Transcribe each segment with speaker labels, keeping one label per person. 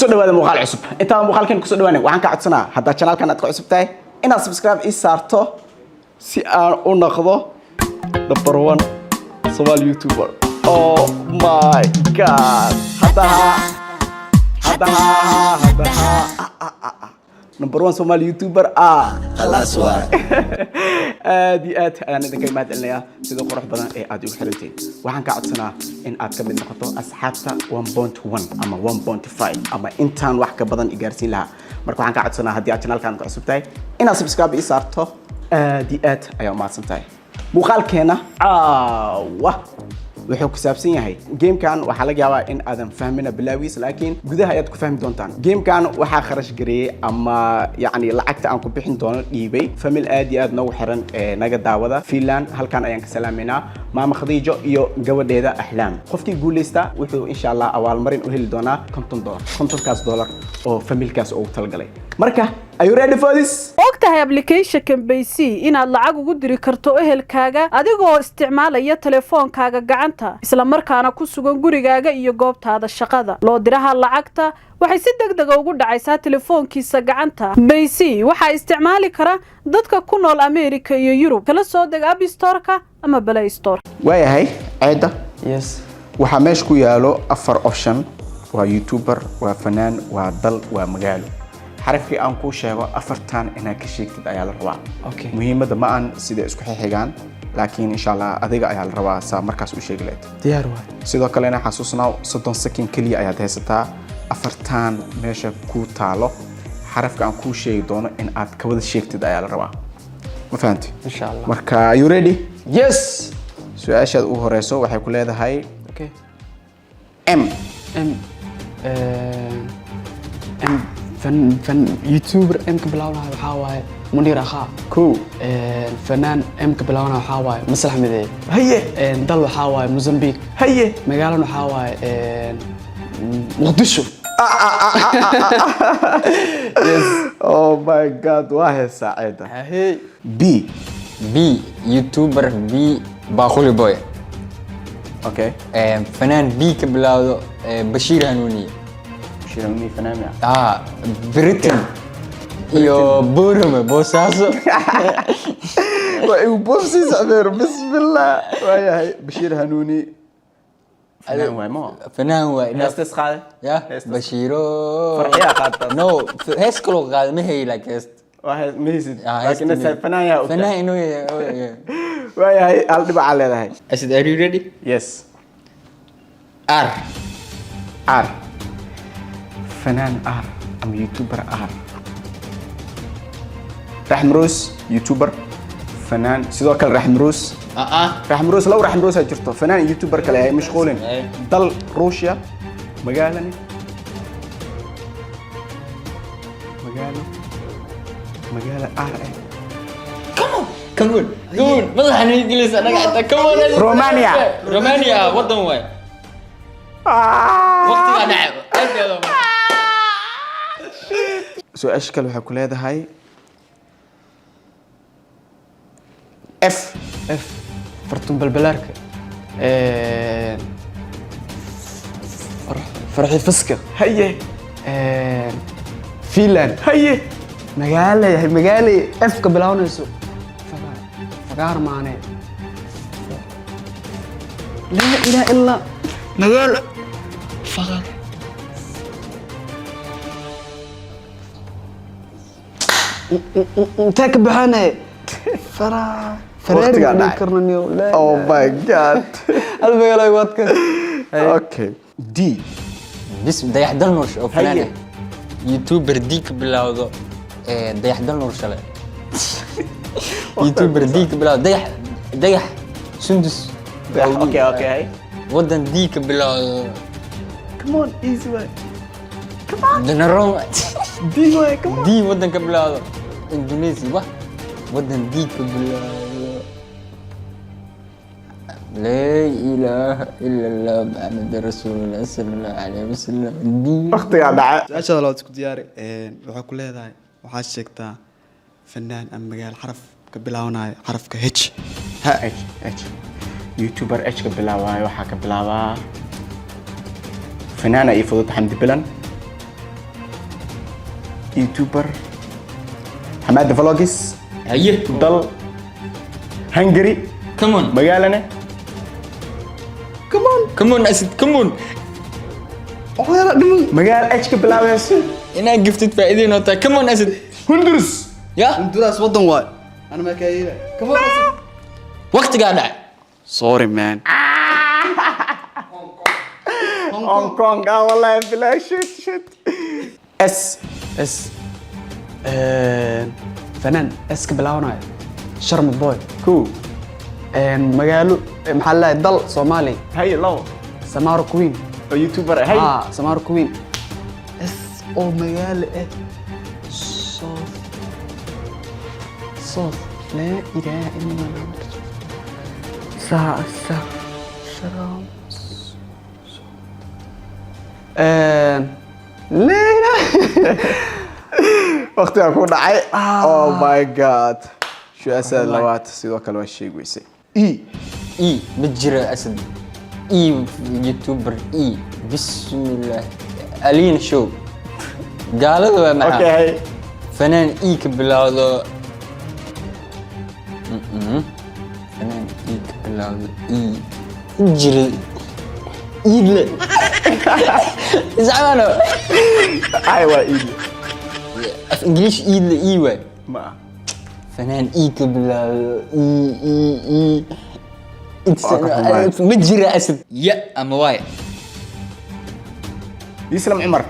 Speaker 1: kusoo dhawaada muuqaal cusub inta muuqaalkan kusoo dhawaanay waxaan ka codsanaa hadda channelkan aad ku cusub tahay inaad subscribe ii saarto si aan u noqdo number 1 Somali YouTuber. Oh my god. Hadda number 1 Somali YouTuber خلاص واي دي أنا دكتور مهد إلنا سيدو قرح بدن أدي وحلوتين وحن كعدسنا إن أتكمل نقطة أصحابتا 1.1 أما 1.5 أما إنتان وحكة بدن إجارسين لها مركو حن كعدسنا هدي أشنال كان كعصبتاي إن سبسكرايب إصارته دي أيام ما سمتاي مقال كنا wuxuu ku saabsan yahay game-kan waxa laga yaabaa in aadan fahmin bilaawis laakiin gudaha ayaad ku fahmi doontaan game-kan waxa kharash gareeyay ama yaani lacagta aan ku bixin doono dhiibay famil aad iyo aad nagu xiran naga daawada Finland halkan ayaan ka salaameynaa maama Khadiijo iyo gabadheeda Ahlaam qofkii guuleysta wuxuu insha Allah abaalmarin u heli doonaa $50 oo familkaas oo talgalay marka are you ready for this
Speaker 2: ogtahay application Kambeysi inaad lacag ugu diri karto ehelkaaga adigoo isticmaalaya telefoonkaaga gacanta isla markaana ku sugan gurigaaga iyo goobtaada shaqada loo diraha lacagta waxay si degdeg ah ugu dhacaysaa telefoonkiisa gacanta Kambeysi waxa isticmaali kara dadka ku nool America iyo Europe kala soo deg App Store-ka ama Play Store
Speaker 1: waayahay ayda
Speaker 3: yes
Speaker 1: waxa meesh ku yaalo afar option waa YouTuber waa fanaan waa dal waa magaalo حرفي أن كل شيء أفرتان إنها كشيء أيال الروا. مهمة ده ما أن سيد إسكو حيجان لكن إن شاء الله أذيك أيال الروا سا مركز وشيء
Speaker 3: ديار واحد.
Speaker 1: سيدا كلنا حسوسنا صدق سكين كلي أيال هستا أفرتان ماشى كو تالو حرفي أن كل شيء دون إن أت كود شيء أيال الروا. ما فهمت؟
Speaker 3: إن شاء الله.
Speaker 1: مركا you ready؟
Speaker 3: Yes.
Speaker 1: سؤال شاد أوهرسو وحيكون هذا هاي.
Speaker 3: Okay.
Speaker 1: M.
Speaker 3: فن يوتيوبر كبلاونا وحاواي منير أخا
Speaker 1: كو
Speaker 3: فنان كبلاونا وحاواي مسرح مذي
Speaker 1: هي
Speaker 3: دل وحاواي موزمبيق
Speaker 1: هي
Speaker 3: مقالنا وحاواي مقدشو
Speaker 1: yes oh my god واحد سعيدة
Speaker 3: هي
Speaker 4: بي يوتيوبر بي باخولي بوي
Speaker 1: اوكي
Speaker 4: فنان بي كبلاو بشير هنوني
Speaker 1: شيروني فنان يعني
Speaker 4: بريتن يو بورم بوساسو
Speaker 1: وبوسيس عبير بسم الله وياي بشير هنوني فنان واي ما
Speaker 4: فنان واي
Speaker 1: ناس تسخال
Speaker 4: يا بشيرو
Speaker 1: فرحية قاعدة
Speaker 4: نو هسكلو قاعد ما هي لايك هست
Speaker 1: واحد ميزد لكن السر فنان يا
Speaker 4: فنان إنه
Speaker 1: وياي قلبي بعلى هاي
Speaker 4: أسد are you ready
Speaker 1: yes R فنان أم يوتيوبر رحم روس يوتيوبر فنان سيدو كل رحم روس رحم روس لو رحم روس هجرته فنان يوتيوبر كلا هي مشغولين ضل روسيا مقالني مقالة
Speaker 4: كمون ماذا حنجلس أنا قاعد كمون رومانيا وطن وين وقتها نعم
Speaker 1: سؤال أشكال وحكوا لي هذا هاي F
Speaker 3: فرتون بالبلارك فرحي فسكة
Speaker 1: هي
Speaker 3: فيلان
Speaker 1: هي
Speaker 3: مقالي اف كبلاونا يسو فقار معنا لا اله الا مقال فقار انتاك بحانا فريري ذكرني لا
Speaker 1: او ماي جاد
Speaker 3: المقال ايواتك
Speaker 1: اوكي دي
Speaker 4: بس دايح دلنوش أو فنانة يوتيوبر ديك بلاو دايح دلنوش على يوتيوبر ديك بلاو دايح سندس
Speaker 1: اوكي هاي
Speaker 4: ودن ديك بلاو
Speaker 1: كمون ايزي واي
Speaker 4: دنروم
Speaker 1: دي واي كمون
Speaker 4: دي ودن كبلاو اندونيسي واه ودن ديك بلاو لا إله إلا الله محمد رسول الله صلى الله عليه وسلم دي
Speaker 1: أختي على
Speaker 5: عشان لو تكون دياري وحنا كل هذا وحاش شكتا فنان أم مجال حرف كبلاونا حرف كهتش
Speaker 1: ها اتش يوتيوبر اتش كبلاوا وحا كبلاوا فنانة يفوض حمد بلن youtuber حماد فلوجس
Speaker 4: haye
Speaker 1: dal Hungary
Speaker 4: come on
Speaker 1: magaalane
Speaker 4: come on asid come on
Speaker 1: magaal H ka bilaabeyso
Speaker 4: inaa giftid faa'iideyn oo tahay come on asid
Speaker 1: Honduras
Speaker 4: ya
Speaker 5: Honduras wadan waay ana ma kaayay come on
Speaker 4: waqtigaa dhacay
Speaker 5: sorry man
Speaker 1: Hong Kong والله بلا shit S
Speaker 3: اس فنان اس كبلاوناي شرم بوي
Speaker 1: كو
Speaker 3: مقالو محل دل صومالي
Speaker 1: هاي لو
Speaker 3: سمارو كوين
Speaker 1: يوتيوبر هاي
Speaker 3: سمارو كوين اس او مقال صوت لا اله الا الله شرم لا
Speaker 1: وقتها اكون دعي او ماي جاد شو اسال لوات سيدو كل وشي ويسي اي
Speaker 4: اي متجرى اسد اي يوتيوبر اي بسم الله الين شو قالوا معاه
Speaker 1: اوكي هاي
Speaker 4: فنان اي كبلاودو فنان اي كبلاودو اي جري اي لا زعمانو
Speaker 1: ايوه اي
Speaker 4: في انجليش اي لا اي واي
Speaker 1: ما
Speaker 4: فنان اي كبلاودو اي
Speaker 1: واي.
Speaker 4: متجرى اسد يا اما واي
Speaker 1: يسلم عمر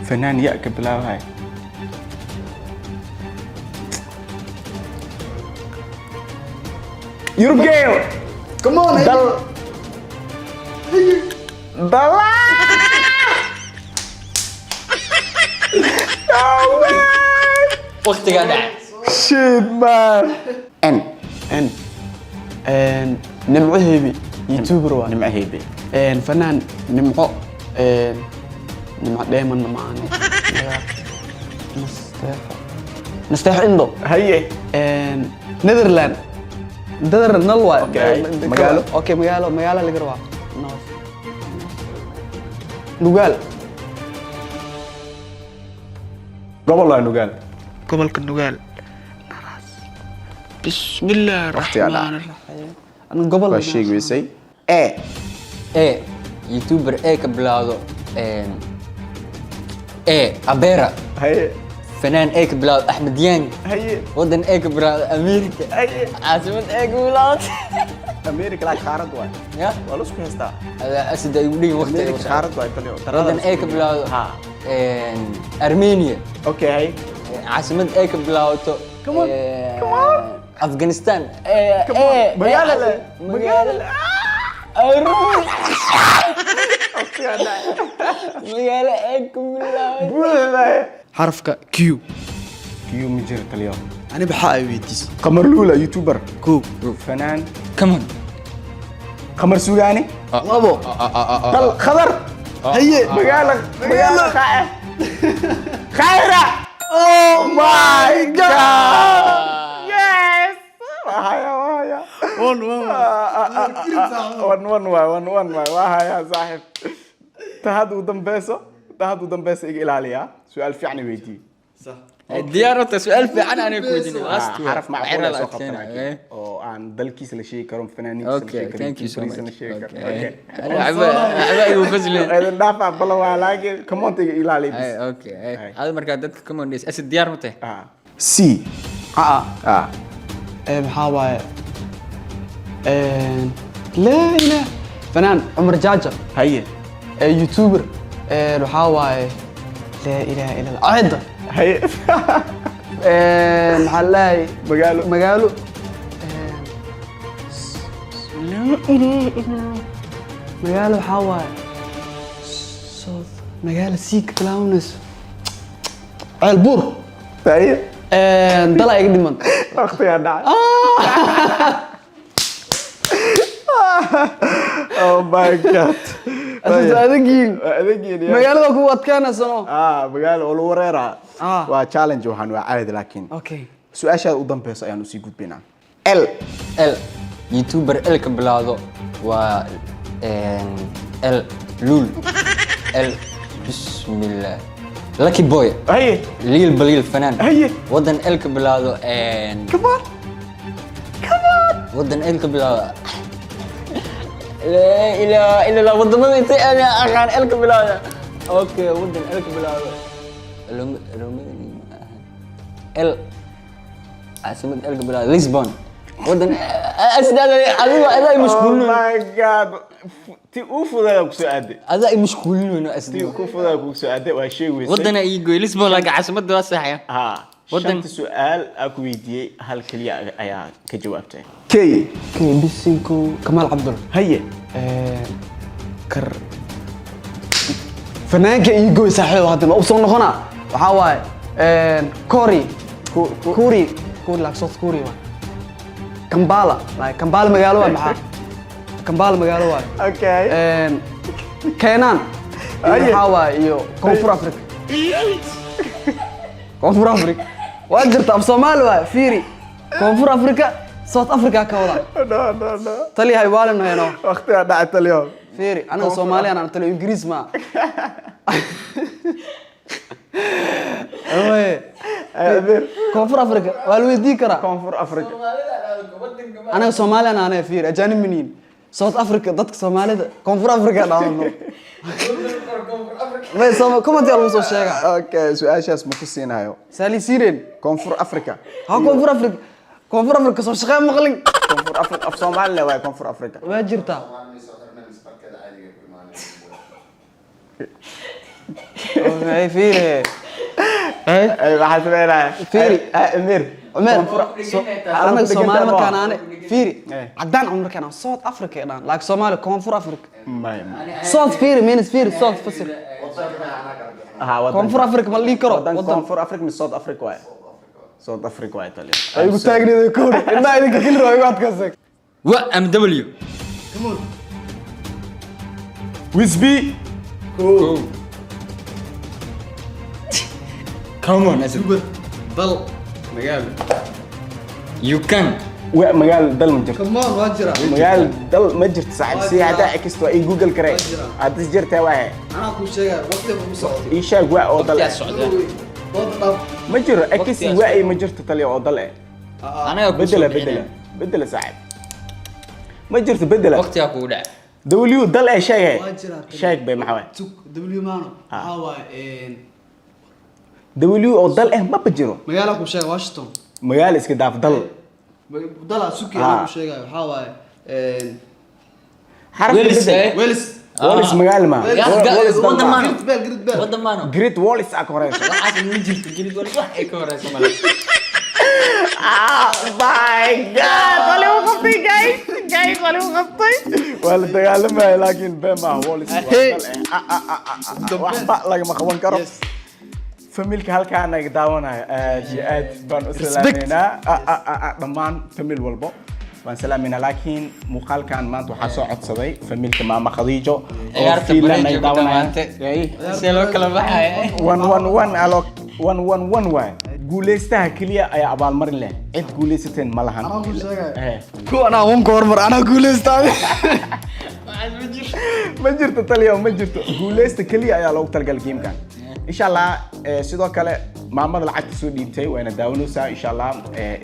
Speaker 1: فنان يأكل بلا هاي يوروب جيل
Speaker 5: كمان
Speaker 1: دل دل
Speaker 4: وقت قاعد
Speaker 1: شيت مان ان
Speaker 3: ان نمعو هيبي يوتيوبر واي
Speaker 1: نمع هيبي
Speaker 3: فنان نمعو نمعو دايما معاني نستيح عنده
Speaker 1: هي
Speaker 3: نذرلاند ددر نلوا
Speaker 1: أوكي. مقالو؟
Speaker 3: اوكي مقالو اللي قروا نقال
Speaker 1: قبل لا نقال
Speaker 3: قبل كنقال بسم الله
Speaker 1: وقتي على.
Speaker 3: الرحمن الرحيم انا قبل
Speaker 1: وشي ويسي ايه
Speaker 4: ايه يوتيوبر ايه كبلاودو ايه ابيرا
Speaker 1: هي
Speaker 4: فنان ايه كبلاودو احمد يانج
Speaker 1: هي
Speaker 4: ودن ايه كبلاودو امريكا
Speaker 1: هي
Speaker 4: عاصمة ايه كبلاودو
Speaker 1: امريكا لا خارج واي
Speaker 4: يا
Speaker 1: والله اسمه هستا
Speaker 4: هذا اسد يقولي وقت
Speaker 1: امريكا خارج واي
Speaker 4: ودن ايه كبلاودو
Speaker 1: ها
Speaker 4: ارمينيا
Speaker 1: اوكي هي
Speaker 4: عاصمة ايه كبلاودو
Speaker 1: كمان
Speaker 4: افغانستان ايه
Speaker 1: مقالة مقالة
Speaker 4: مقالة ايه كبلاودو
Speaker 1: بولا
Speaker 5: حرفك كيو
Speaker 1: كيو مجرد اليوم
Speaker 5: انا بحقي ويديس
Speaker 1: قمر لولا يوتيوبر
Speaker 5: كو
Speaker 1: فنان
Speaker 4: كمان
Speaker 1: قمر سوغاني
Speaker 5: لابو
Speaker 1: طل خضر
Speaker 5: هي
Speaker 1: مقالة خائر خيرة او ماي جاد يس وهايا
Speaker 5: ون
Speaker 1: ون وهايا صاحب تهد ودنبيسو إيج إلاليا سؤال في عني ويدي
Speaker 5: صح
Speaker 4: ديارته سؤال في انا كويدين
Speaker 1: حرف معقول سو قبطنا او ان دلكيس لا شيء كرم فنانين
Speaker 4: اوكي ثانك يو سو ماتش
Speaker 1: اوكي
Speaker 4: انا عبا يوفزلين
Speaker 1: اذا دافع بلا ولاقي كمان تيجي إلالي بس
Speaker 4: اوكي هذا مركا ددك كمان ديس اسد ديار متى
Speaker 1: سي
Speaker 3: محاواي لا اله فنان عمر جاجر
Speaker 1: هي
Speaker 3: يوتيوبر محاواي لا اله الا الله عيد
Speaker 1: هي
Speaker 3: محلاي مقالو لا اله الا الله مقالو حواي صوت مقالو سيك كلاونس البور
Speaker 1: هي
Speaker 3: دلا يقدم
Speaker 1: اختي يا داع او ماي جاد
Speaker 3: أدقين
Speaker 1: أدقين
Speaker 3: مقالو كوات كان سنو
Speaker 1: مقالو الوريرا وتشالنج وحن وعاد لكن
Speaker 3: اوكي
Speaker 1: سؤال ودن بيس ayaan u sii gudbinaa L
Speaker 4: youtuber el ka bilaawdo waa el lul el bismillah lucky boy
Speaker 1: هي
Speaker 4: liil baliil fanaan
Speaker 1: هي
Speaker 4: wadan el ka bilaawdo
Speaker 1: كمان
Speaker 4: wadan el ka bilaawdo لا اله الا الله wadamada intay aan aqaan el ka bilaawdo okay wadan el ka bilaawdo el عاصمة el ka bilaawdo Lisbon wadan asdaad adiga aday
Speaker 1: oh
Speaker 4: mashquulin
Speaker 1: my god ti u fudaa ku soo aaday
Speaker 4: aday mashquulin
Speaker 1: ti
Speaker 4: asdaad
Speaker 1: ku fudaa ku soo aaday waa shay weyn
Speaker 4: wadana ay goy Lisbon laga caasimada waa saxaya
Speaker 1: ها
Speaker 4: ودن-
Speaker 1: شنت سؤال اكو ويدي هل كليا ايا كجوابته كي
Speaker 3: بيسينكو كمال عبد الله
Speaker 1: هي
Speaker 3: كر فنانك ايجو صاحب هذا ما وصل نقنا waxaa waaye كوري كوري لا صوت كوري waa كمبالا كمبالا magaalo waa maxaa كمبالا magaalo waa
Speaker 1: اوكي
Speaker 3: كينان
Speaker 1: أيه.
Speaker 3: waxaa waaye iyo koonfur afrika koonfur afrika waa jirta af Soomaali waa fiiri koonfur afrika South Africa ka wada
Speaker 1: لا لا لا
Speaker 3: tali hay waalan hayno
Speaker 1: وقتها دعت اليوم
Speaker 3: fiiri anaga Soomaali aan tali Ingiriis ma
Speaker 1: امير
Speaker 3: koonfur afrika waa la weydii karaa
Speaker 1: كونفور افريقيا
Speaker 3: anaga Soomaali aan aanay fiiri ajaanib miniin South Africa dadka Soomaalida koonfur afrika dhaawno ma soo comment yar soo sheega
Speaker 1: اوكي سؤال شاس مخصينايو
Speaker 3: sali siren
Speaker 1: كونفور افريقيا
Speaker 3: ha koonfur afrika soo shaqo maqlin
Speaker 1: كونفور افريقيا في صوماليا واي كونفور افريقيا
Speaker 3: waa jirta ay fiiri
Speaker 1: اي واحد فينا
Speaker 3: فيري.
Speaker 1: امير
Speaker 3: عمر anaga Soomaali markaan
Speaker 1: انا
Speaker 3: aanay fiiri
Speaker 1: Eh.
Speaker 3: cadaan umar kana South Africa dhaan like Soomaali koonfur afrika
Speaker 1: ما
Speaker 3: South fiiri means fiiri South fasir
Speaker 1: ها
Speaker 3: koonfur afrika ma lii karo
Speaker 1: ودن
Speaker 3: wadan
Speaker 1: كونفور افريقيا من صوت افريقيا واي صوت افريقيا واي تالي
Speaker 3: ay ku taagneedo koori ilaa idinka kili roo igu adkaysay
Speaker 4: wa MW
Speaker 1: ويزبي
Speaker 4: come on asad
Speaker 3: bal magaalo
Speaker 4: you can
Speaker 1: مقال دل مجرت
Speaker 3: kamaan waa jira
Speaker 1: مقال دل مجرت ساعد سي هذا اكست اي جوجل كري هذا جرت واي
Speaker 3: anaa ku sheegay waqtiga ugu socday
Speaker 1: اي شاق وا او دل
Speaker 3: dood dhab
Speaker 1: مجر اكست واي مجرت تلي او دل
Speaker 4: anaga ku
Speaker 1: بدل ساعد مجرت بدل
Speaker 4: waqtiga ku dhac
Speaker 1: دوليو دل اي شاق
Speaker 3: waa jira
Speaker 1: شاق بي محوي
Speaker 3: tug W maano waxa waaye
Speaker 1: دوليو او دل ما بجرو
Speaker 3: magaalo ku sheegay Washington
Speaker 1: مقال اسك داف دل
Speaker 3: dala suki aan ku sheegay waxa waaye
Speaker 1: حرف
Speaker 4: ويلز،
Speaker 1: بدل
Speaker 4: إيه؟
Speaker 3: Wales
Speaker 1: ووليس مقال ما ووليس
Speaker 4: waddan
Speaker 1: دل
Speaker 4: maan
Speaker 3: Great Bell
Speaker 4: waddan maan
Speaker 1: جريت ووليس اكوريس
Speaker 4: waxaas ma jirto gelid wal wax ay ka horeyso male
Speaker 1: ماي جاد ولي وقفتي جاي ولي وقفتي ولا دغالمay laakiin bema ووليس waxba lagama qaban karo familka halkaan ay daawanayo aad iyo aad baan u salaameynaa dhammaan famil walbo waan salaameynaa laakiin muuqaalkan maanta waxaa soo codsaday familka maama Khadiijo oo
Speaker 4: ciyaarta
Speaker 1: fiilan ay
Speaker 4: Bareejo ku
Speaker 1: daawanayaan
Speaker 4: dhamaatay see loo kala baxay
Speaker 1: 111 alo 111 waay guuleystaha kaliya ayaa abaalmarin leh cid guuleysateen ma lahan
Speaker 3: ku ana uun kormar ana guuleystay
Speaker 1: ma jirto taliya ma jirto guuleysta kaliya ayaa loogu talagalay gamekan insha Allah sidoo kale maamada lacagta soo dhiibtay wayna daawanaysaa insha Allah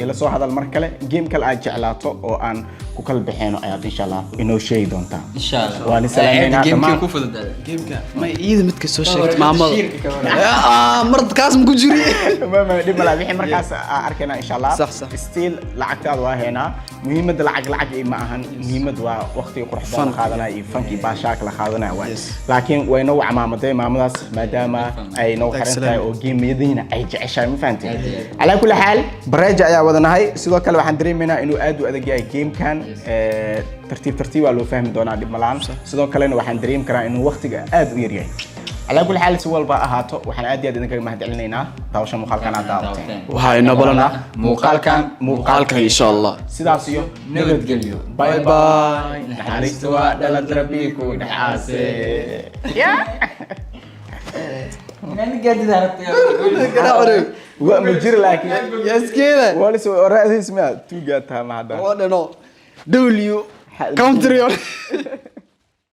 Speaker 1: ila soo hadal mar kale game kale aad jeclaato oo aan ku kala bixino ayaad insha Allah inoo sheegi doontaa
Speaker 4: insha Allah
Speaker 1: waan salaameynaa
Speaker 4: gameka ku fududahay
Speaker 3: gameka ma iida midka soo sheegtay maamada mar kaas ma ku jiri
Speaker 1: ما دي ملا بixin markaas arkayna insha Allah
Speaker 3: صح صح
Speaker 1: still lacagtaada waa heena muhiimada lacag ma ahan muhiimad waa waqtiga quruxda la qaadanay iyo fanki baashaak la qaadanay waa laakiin wayna wacmaamaday maamadaas maadaama ay noo qarantahay oo geemiyadiina ay jeceshahay ma fahanteen ala kulli xaal bareeja ayaa wadanahay sidoo kale waxaan dareemeynaa inuu aad u adag yahay gamekan tartiib waa loo fahmi doonaa dib malaan sidoo kale waxaan dareem karaa inuu waqtiga aad u yar yahay على كل حال سوى الباء هاتو وحنا عادي إذا مهد علينا تاوش مقال كان عداوتين
Speaker 3: waxaa ina balana
Speaker 1: مقال كان
Speaker 3: insha Allah
Speaker 1: سيداسيو
Speaker 4: nabad gelyo
Speaker 1: باي باي نحرستوا دلت ربيكو نحاسي يا
Speaker 4: nani gaadid aragtay
Speaker 3: kana orey
Speaker 1: ومجر لكن
Speaker 3: yes kida
Speaker 1: ولس ورأي اسمها توجاتها مع ده
Speaker 3: oo dhano
Speaker 5: W country